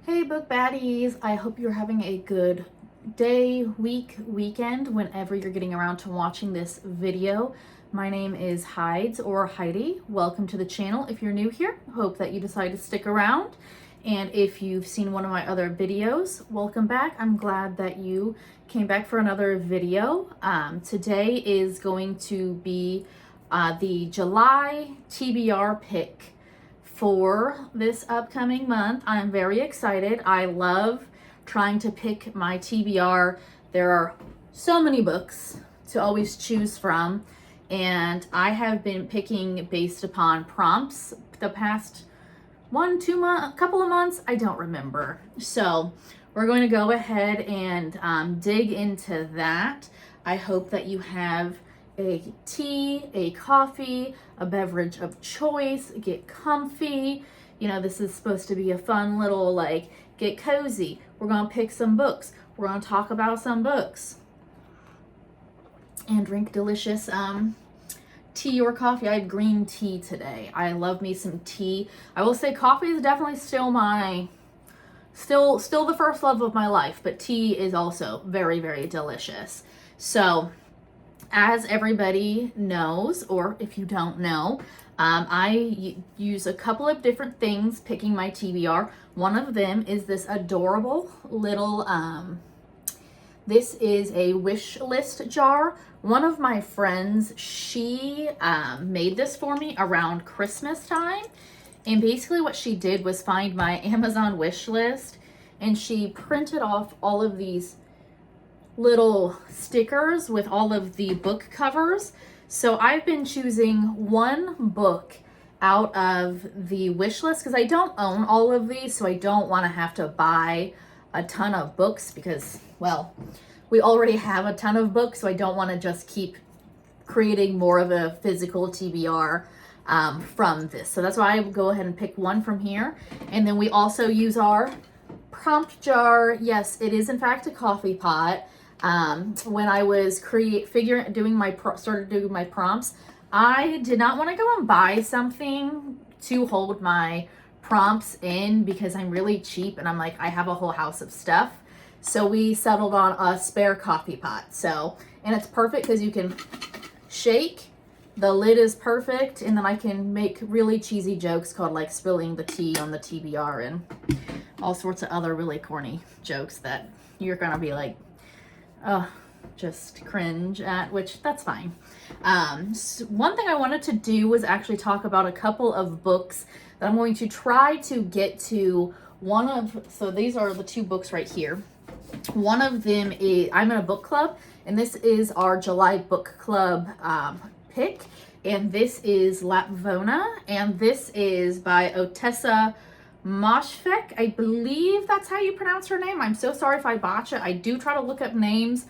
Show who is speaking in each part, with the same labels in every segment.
Speaker 1: Hey book baddies, I hope you're having a good day, week, weekend, whenever you're getting around to watching this video. My name is Hides or Heidi. Welcome to the channel. If you're new here, hope that you decide to stick around. And if you've seen one of my other videos, welcome back. I'm glad that you came back for another video. Today is going to be the July TBR pick for this upcoming month. I'm very excited. I love trying to pick my TBR. There are so many books to always choose from, and I have been picking based upon prompts the past couple of months. I don't remember. So we're going to go ahead and dig into that. I hope that you have a tea, a coffee, a beverage of choice, get comfy. You know, this is supposed to be a fun little, like, get cozy. We're going to pick some books. We're going to talk about some books and drink delicious tea or coffee. I had green tea today. I love me some tea. I will say coffee is definitely still the first love of my life, but tea is also very, very delicious. So as everybody knows, or if you don't know, I use a couple of different things picking my TBR. One of them is this adorable little, this is a wish list jar. One of my friends, she made this for me around Christmas time. And basically what she did was find my Amazon wish list, and she printed off all of these little stickers with all of the book covers. So I've been choosing one book out of the wish list because I don't own all of these, so I don't want to have to buy a ton of books because, well, we already have a ton of books, so I don't want to just keep creating more of a physical TBR from this. So that's why I will go ahead and pick one from here. And then we also use our prompt jar. Yes, it is in fact a coffee pot. When I was started doing my prompts, I did not want to go and buy something to hold my prompts in because I'm really cheap and I'm like, I have a whole house of stuff. So we settled on a spare coffee pot. So, and it's perfect because you can shake, the lid is perfect, and then I can make really cheesy jokes called like spilling the tea on the TBR and all sorts of other really corny jokes that you're gonna be like, just cringe at, which that's fine. So one thing I wanted to do was actually talk about a couple of books that I'm going to try to get to. So these are the two books right here. One of them is, I'm in a book club, and this is our July book club pick, and this is Lapvona, and this is by Otessa Moshfegh. I believe that's how you pronounce her name. I'm so sorry if I botch it. I do try to look up names,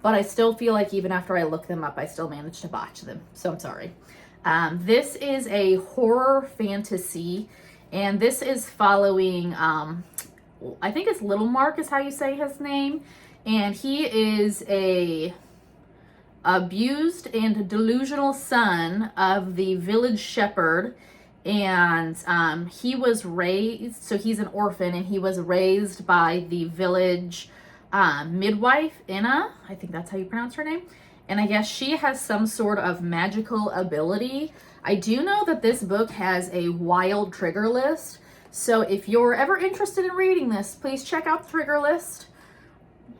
Speaker 1: but I still feel like even after I look them up, I still manage to botch them. So I'm sorry. This is a horror fantasy, and this is following, I think it's Little Mark is how you say his name. And he is a abused and delusional son of the village shepherd. And he was raised, so he's an orphan, and he was raised by the village midwife, Inna. I think that's how you pronounce her name. And I guess she has some sort of magical ability. I do know that this book has a wild trigger list. So if you're ever interested in reading this, please check out the trigger list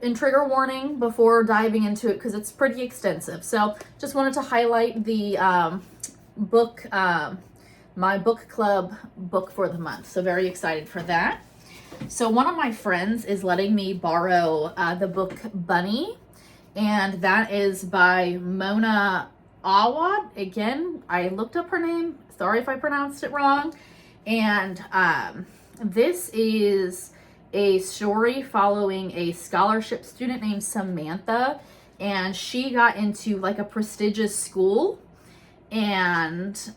Speaker 1: and trigger warning before diving into it because it's pretty extensive. So just wanted to highlight the book, my book club book for the month. So very excited for that. So one of my friends is letting me borrow the book Bunny, and that is by Mona Awad. Again, I looked up her name. Sorry if I pronounced it wrong. And this is a story following a scholarship student named Samantha, and she got into like a prestigious school, and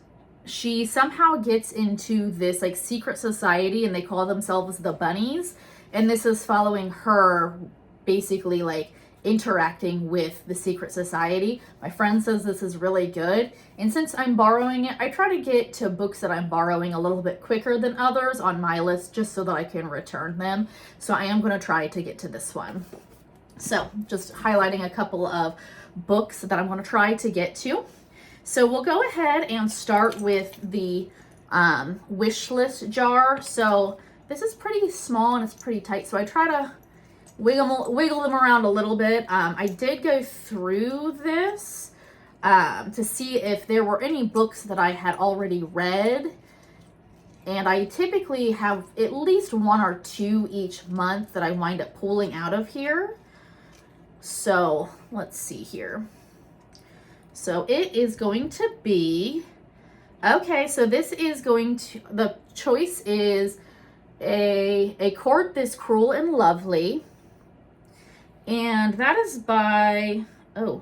Speaker 1: she somehow gets into this like secret society, and they call themselves the Bunnies. And this is following her basically like interacting with the secret society. My friend says this is really good, and since I'm borrowing it, I try to get to books that I'm borrowing a little bit quicker than others on my list just so that I can return them. So I am going to try to get to this one. So just highlighting a couple of books that I'm going to try to get to. So we'll go ahead and start with the wish list jar. So this is pretty small and it's pretty tight, so I try to wiggle them around a little bit. I did go through this to see if there were any books that I had already read, and I typically have at least one or two each month that I wind up pulling out of here. So let's see here. So it is going to be, okay, so this is going to, the choice is a Court This Cruel and Lovely. And that is by, oh,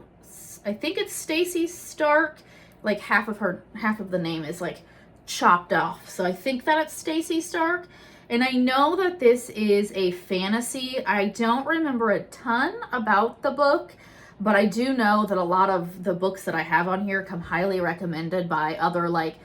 Speaker 1: I think it's Stacey Stark. Like half of the name is like chopped off. So I think that it's Stacey Stark. And I know that this is a fantasy. I don't remember a ton about the book, but I do know that a lot of the books that I have on here come highly recommended by other like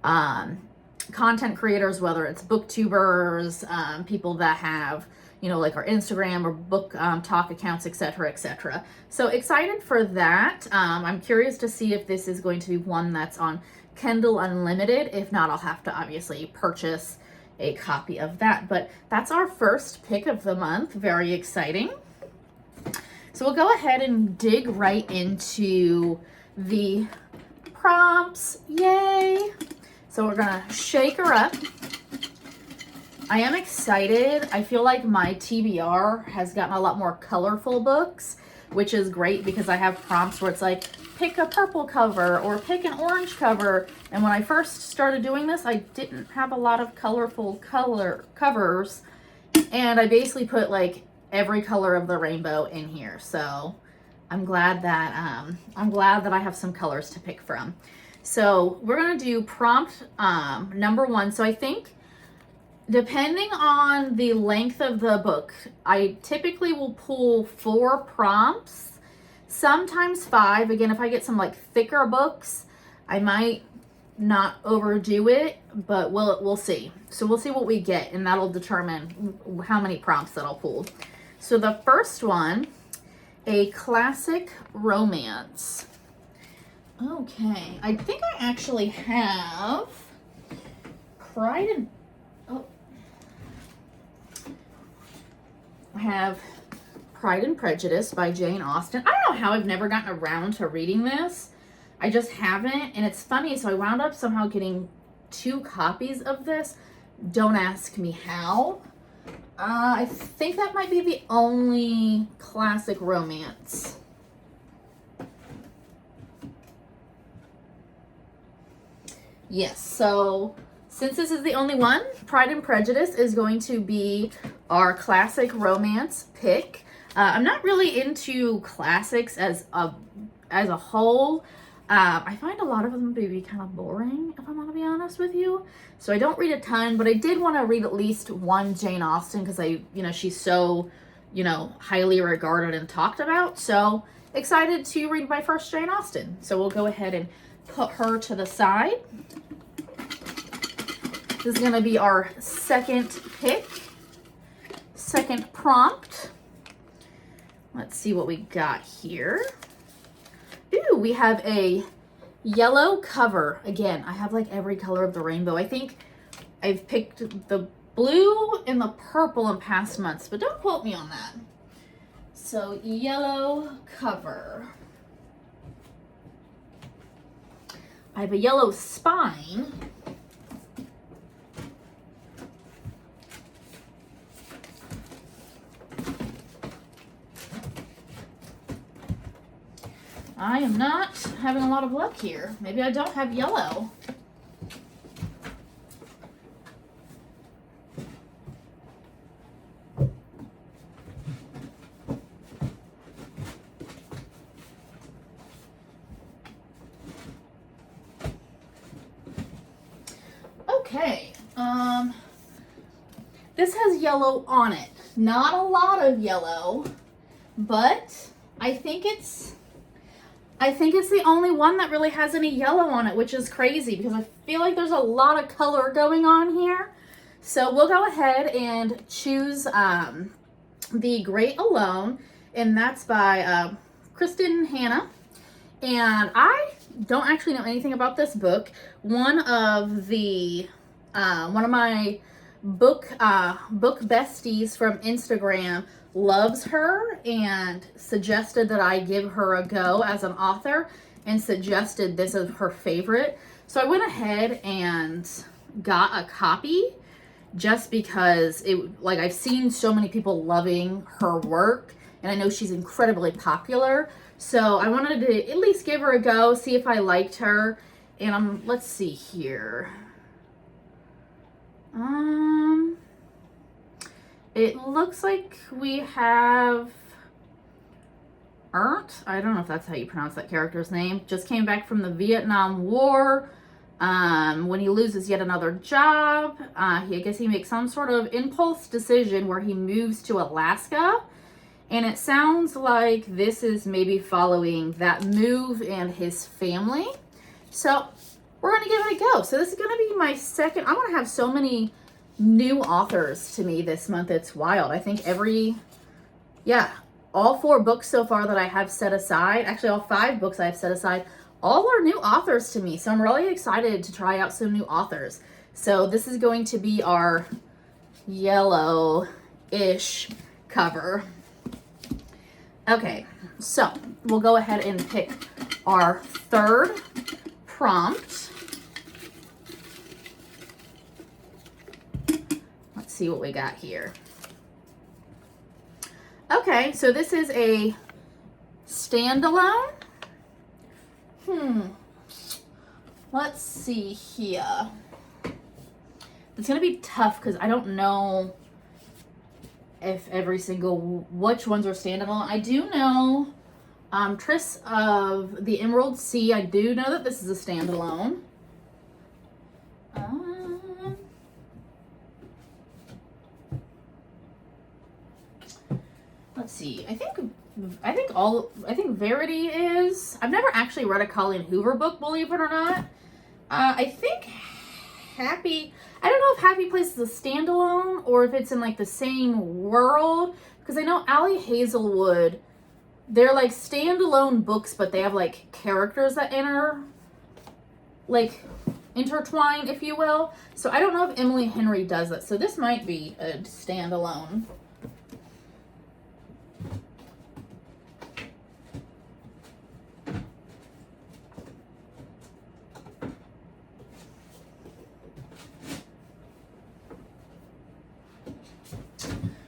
Speaker 1: content creators, whether it's booktubers, people that have, you know, like our Instagram or book talk accounts, etc., etc. So excited for that. I'm curious to see if this is going to be one that's on Kindle Unlimited. If not, I'll have to obviously purchase a copy of that. But that's our first pick of the month. Very exciting. So we'll go ahead and dig right into the prompts. Yay! So we're gonna shake her up. I am excited. I feel like my TBR has gotten a lot more colorful books, which is great because I have prompts where it's like, pick a purple cover or pick an orange cover. And when I first started doing this, I didn't have a lot of colorful covers. And I basically put like every color of the rainbow in here. So I'm glad that I have some colors to pick from. So we're gonna do prompt number 1. So I think depending on the length of the book, I typically will pull 4 prompts, sometimes 5. Again, if I get some like thicker books, I might not overdo it, but we'll see. So we'll see what we get, and that'll determine how many prompts that I'll pull. So the first one, a classic romance. Okay, I think I actually have Pride and I have Pride and Prejudice by Jane Austen. I don't know how I've never gotten around to reading this. I just haven't, and it's funny, so I wound up somehow getting 2 copies of this. Don't ask me how. I think that might be the only classic romance. Yes, so since this is the only one, Pride and Prejudice is going to be our classic romance pick. I'm not really into classics as a whole. I find a lot of them to be kind of boring, if I'm going to be honest with you. So I don't read a ton, but I did want to read at least one Jane Austen because she's so, highly regarded and talked about. So excited to read my first Jane Austen. So we'll go ahead and put her to the side. This is going to be our second pick, second prompt. Let's see what we got here. Ooh, we have a yellow cover. Again, I have like every color of the rainbow. I think I've picked the blue and the purple in past months, but don't quote me on that. So yellow cover. I have a yellow spine. I am not having a lot of luck here. Maybe I don't have yellow. Okay, this has yellow on it. Not a lot of yellow, but I think it's the only one that really has any yellow on it, which is crazy because I feel like there's a lot of color going on here. So we'll go ahead and choose The Great Alone, and that's by Kristen Hanna. And I don't actually know anything about this book. One of my book besties from Instagram loves her and suggested that I give her a go as an author, and suggested this as her favorite. So I went ahead and got a copy just because I've seen so many people loving her work, and I know she's incredibly popular. So I wanted to at least give her a go, see if I liked her. And let's see here. It looks like we have Ernst. I don't know if that's how you pronounce that character's name. Just came back from the Vietnam War. When he loses yet another job, I guess he makes some sort of impulse decision where he moves to Alaska. And it sounds like this is maybe following that move and his family. So we're going to give it a go. So this is going to be my second. I want to have so many new authors to me this month. It's wild. I think all 4 books so far that I have set aside, actually all 5 books I have set aside, all are new authors to me. So I'm really excited to try out some new authors. So this is going to be our yellow-ish cover. Okay, so we'll go ahead and pick our third prompt. Let's see what we got here. Okay, so this is a standalone. Let's see here. It's going to be tough because I don't know if which ones are standalone. I do know Triss of the Emerald Sea. I do know that this is a standalone. Let's see. I think Verity is. I've never actually read a Colleen Hoover book, believe it or not. I think Happy. I don't know if Happy Place is a standalone or if it's in like the same world, because I know Allie Hazelwood, they're like standalone books, but they have like characters that intertwine, if you will. So I don't know if Emily Henry does that. So this might be a standalone.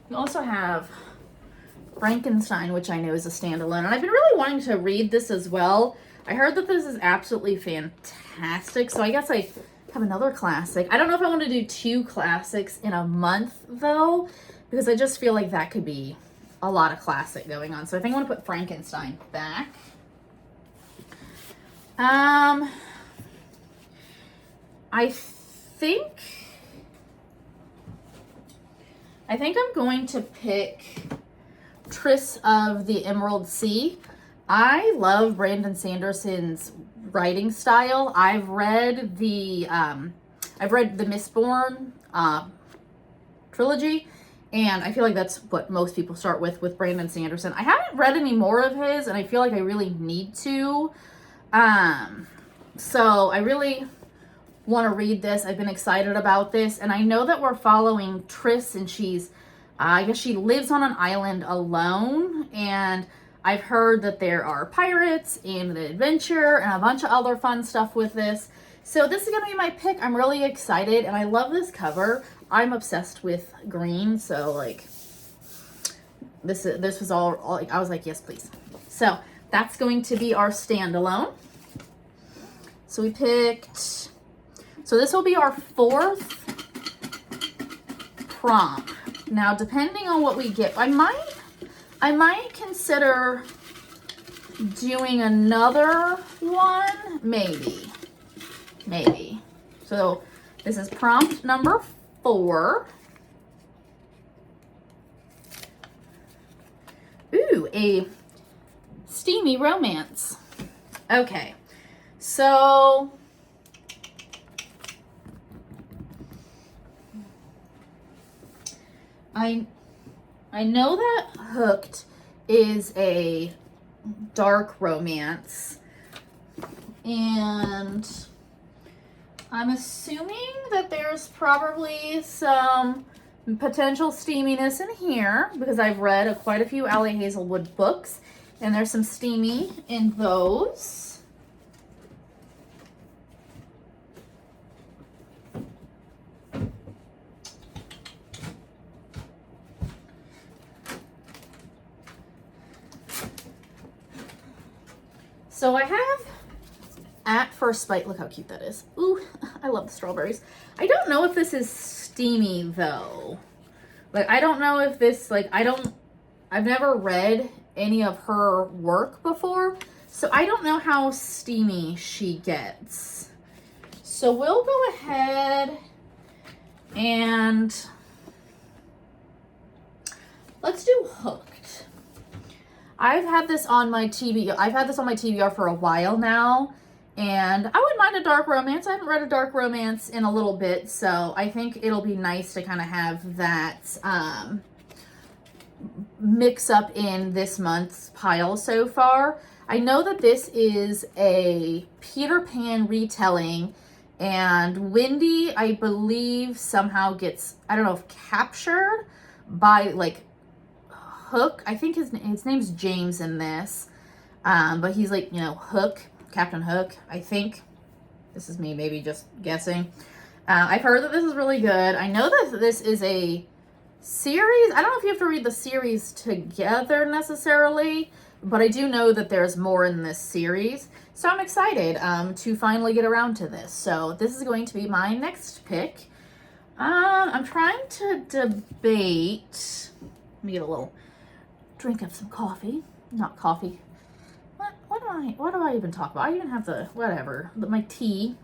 Speaker 1: We also have Frankenstein, which I know is a standalone, and I've been really wanting to read this as well. I heard that this is absolutely fantastic, so I guess I have another classic. I don't know if I want to do 2 classics in a month, though, because I just feel like that could be a lot of classic going on. So I think I want to put Frankenstein back. I think I'm going to pick Triss of the Emerald Sea. I love Brandon Sanderson's writing style. I've read the Mistborn trilogy, and I feel like that's what most people start with Brandon Sanderson. I haven't read any more of his, and I feel like I really need to. So I really want to read this. I've been excited about this, and I know that we're following Triss, and she's I guess she lives on an island alone, and I've heard that there are pirates and an adventure and a bunch of other fun stuff with this. So this is going to be my pick. I'm really excited, and I love this cover. I'm obsessed with green, so like this was all like, I was like, yes, please. So that's going to be our standalone. So we picked, so this will be our 4th prompt. Now, depending on what we get, I might consider doing another one, maybe. So this is prompt number 4. Ooh, a steamy romance. Okay, so I know that Hooked is a dark romance, and I'm assuming that there's probably some potential steaminess in here because I've read quite a few Allie Hazelwood books, and there's some steamy in those. So I have At First Bite. Look how cute that is. Ooh, I love the strawberries. I don't know if this is steamy though. Like, I don't know if this, like, I've never read any of her work before, so I don't know how steamy she gets. So we'll go ahead and let's do Hooked. I've had this on my TBR for a while now, and I wouldn't mind a dark romance. I haven't read a dark romance in a little bit, so I think it'll be nice to kind of have that mix up in this month's pile so far. I know that this is a Peter Pan retelling, and Wendy, I believe, somehow gets, I don't know if captured by, like, Hook. I think his name's James in this, but he's like, you know, Hook, Captain Hook, I think. This is me maybe just guessing. I've heard that this is really good. I know that this is a series. I don't know if you have to read the series together necessarily, but I do know that there's more in this series. So I'm excited to finally get around to this. So this is going to be my next pick. I'm trying to debate. Let me get a little drink of some coffee. Not coffee. What do I even talk about? I even have the, whatever, my tea.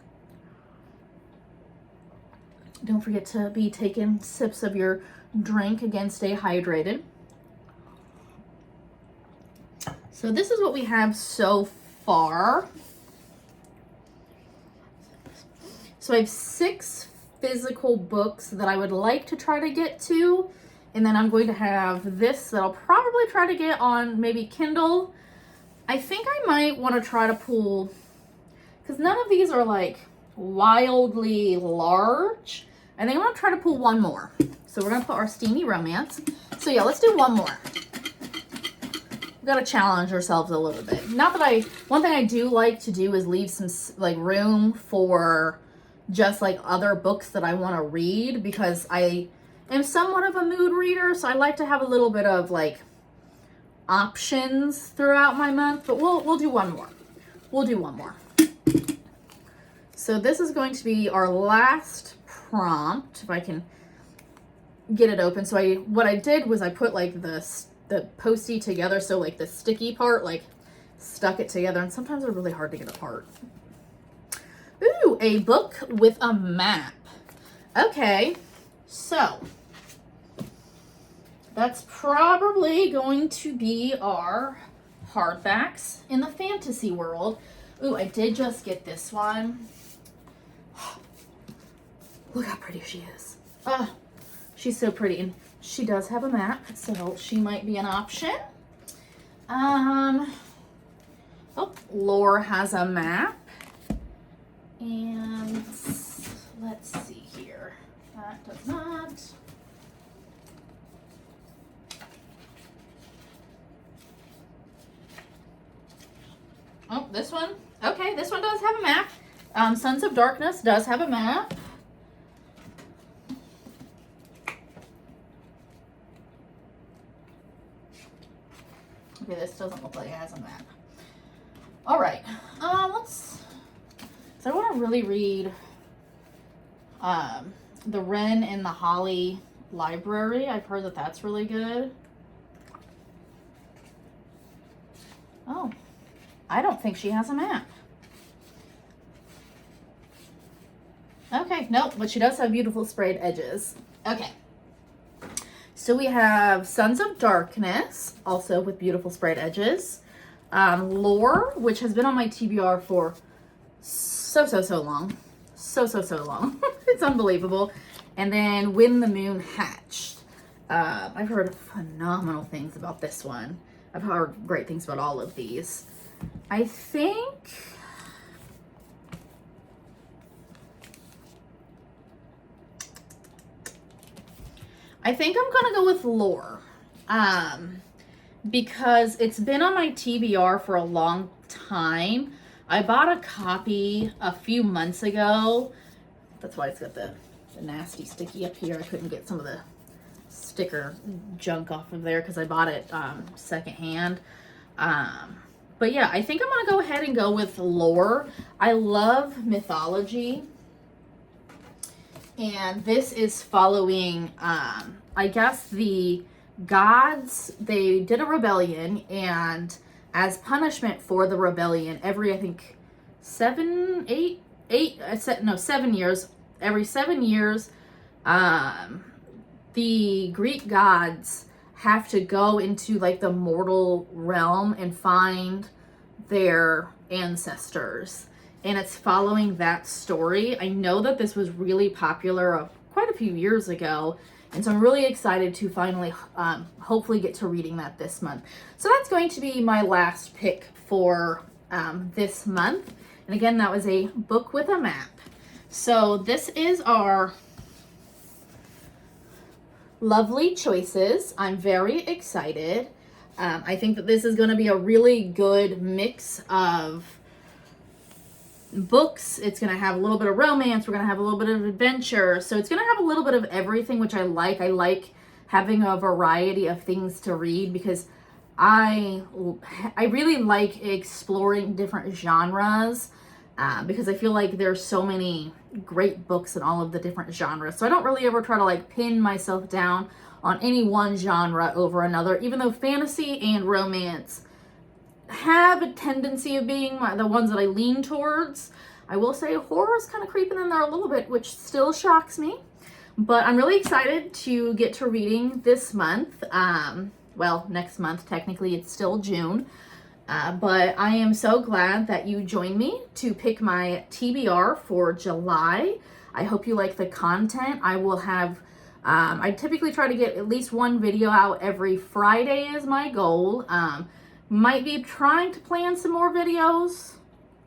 Speaker 1: Don't forget to be taking sips of your drink. Again, stay hydrated. So this is what we have so far. So I have 6 physical books that I would like to try to get to. And then I'm going to have this that I'll probably try to get on maybe Kindle. I think I might want to try to pull, because none of these are like wildly large. I think I'm going to try to pull one more. So we're going to put our steamy romance. So yeah, let's do one more. We've got to challenge ourselves a little bit. Not that one thing I do like to do is leave some like room for just like other books that I want to read, because I am somewhat of a mood reader, so I like to have a little bit of like options throughout my month, but we'll do one more. We'll do one more. So this is going to be our last prompt, if I can get it open. So what I did was I put like the postie together, so like the sticky part, like stuck it together, and sometimes they're really hard to get apart. Ooh, a book with a map. Okay, so that's probably going to be our hardbacks in the fantasy world. Ooh, I did just get this one. Look how pretty she is. Oh, she's so pretty. And she does have a map, so she might be an option. Oh, Lore has a map. And let's see here. That does not. Oh, this one. Okay, this one does have a map. Sons of Darkness does have a map. Okay, this doesn't look like it has a map. All right. So I want to really read The Wren and the Holly Library. I've heard that that's really good. Oh, I don't think she has a map. Okay, nope, but she does have beautiful sprayed edges. Okay. So we have Sons of Darkness, also with beautiful sprayed edges. Lore, which has been on my TBR for so long. So long. It's unbelievable. And then When the Moon Hatched. I've heard phenomenal things about this one. I've heard great things about all of these. I think I'm gonna go with Lore. Because it's been on my TBR for a long time. I bought a copy a few months ago. That's why it's got the nasty sticky up here. I couldn't get some of the sticker junk off of there because I bought it secondhand. But yeah, I think I'm gonna go ahead and go with Lore. I love mythology, and this is following I guess the gods. They did a rebellion, and as punishment for the rebellion, every, I think, 7 years, every 7 years, the Greek gods have to go into like the mortal realm and find their ancestors. And it's following that story. I know that this was really popular quite a few years ago. And so I'm really excited to finally, hopefully get to reading that this month. So that's going to be my last pick for this month. And again, that was a book with a map. So this is our lovely choices. I'm very excited. I think that this is going to be a really good mix of books. It's going to have a little bit of romance. We're going to have a little bit of adventure. So it's going to have a little bit of everything, which I like. I like having a variety of things to read because I really like exploring different genres because I feel like there's so many great books in all of the different genres. So I don't really ever try to like pin myself down on any one genre over another, even though fantasy and romance have a tendency of being the ones that I lean towards. I will say horror is kind of creeping in there a little bit, which still shocks me. But I'm really excited to get to reading this month. Well, next month, technically it's still June. But I am so glad that you joined me to pick my TBR for July. I hope you like the content. I will have, I typically try to get at least one video out every Friday is my goal. Might be trying to plan some more videos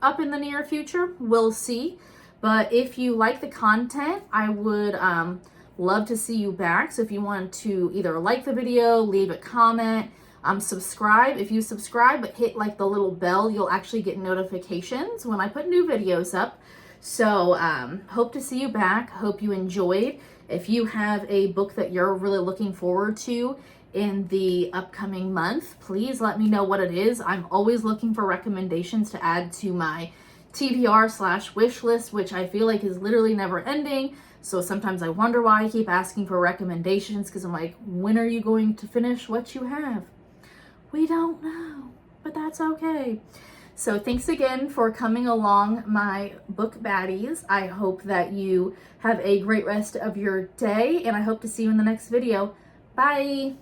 Speaker 1: up in the near future. We'll see. But if you like the content, I would love to see you back. So if you want to either like the video, leave a comment, subscribe. If you subscribe but hit like the little bell, you'll actually get notifications when I put new videos up. So hope to see you back. Hope you enjoyed. If you have a book that you're really looking forward to in the upcoming month, please let me know what it is. I'm always looking for recommendations to add to my TBR/wish list, which I feel like is literally never ending. So sometimes I wonder why I keep asking for recommendations, because I'm like, when are you going to finish what you have? We don't know, but that's okay. So thanks again for coming along, my book baddies. I hope that you have a great rest of your day, and I hope to see you in the next video. Bye.